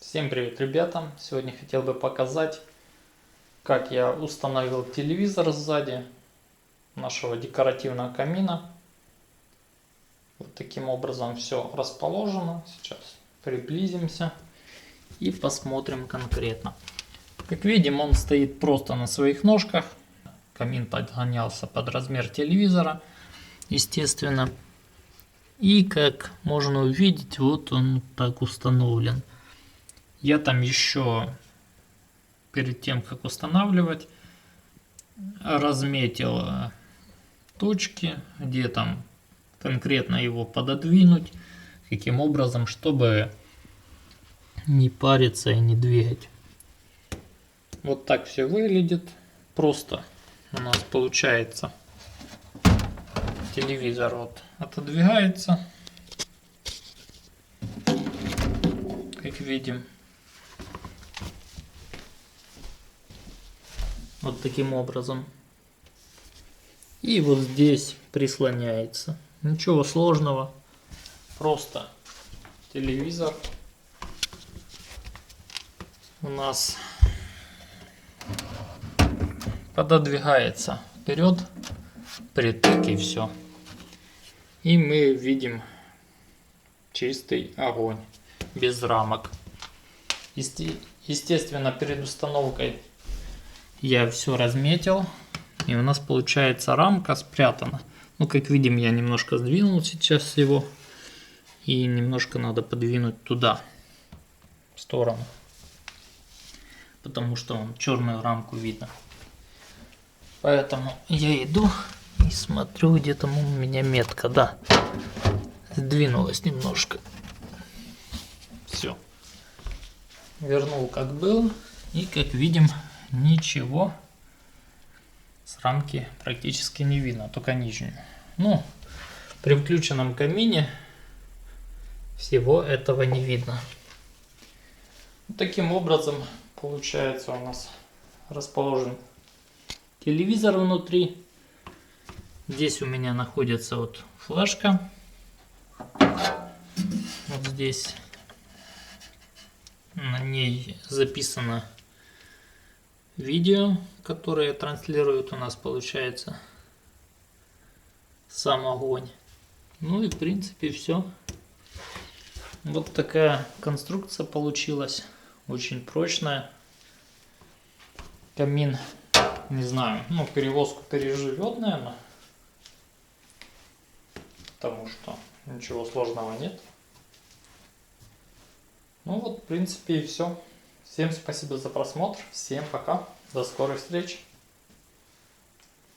Всем привет, ребята! Сегодня хотел бы показать, как я установил телевизор сзади нашего декоративного камина. Вот таким образом все расположено. Сейчас приблизимся и посмотрим конкретно. Как видим, он стоит просто на своих ножках. Камин подгонялся под размер телевизора, естественно. И как можно увидеть, вот он так установлен. Я там еще перед тем, как устанавливать, разметил точки, где там конкретно его пододвинуть, каким образом, чтобы не париться и не двигать. Вот так все выглядит. Просто у нас получается телевизор вот отодвигается, как видим. Вот таким образом. И вот здесь прислоняется. Ничего сложного. Просто телевизор у нас пододвигается вперед, притык и все. И мы видим чистый огонь, без рамок. Естественно, перед установкой я все разметил, и у нас получается рамка спрятана. Ну, как видим, я немножко сдвинул сейчас его, и немножко надо подвинуть туда, в сторону, потому что он черную рамку видно. Поэтому я иду и смотрю, где там у меня метка, да, сдвинулась немножко. Все, вернул как было, и как видим, ничего с рамки практически не видно, только нижнюю. Ну, при включенном камине всего этого не видно. Таким образом получается у нас расположен телевизор внутри. Здесь у меня находится вот флешка. Вот здесь на ней записано видео, которое транслирует у нас, получается, сам огонь. Ну и в принципе все. Вот такая конструкция получилась. Очень прочная. Камин, не знаю, ну перевозку переживет, наверное. Потому что ничего сложного нет. Ну вот, в принципе, и все. Всем спасибо за просмотр. Всем пока. До скорой встречи.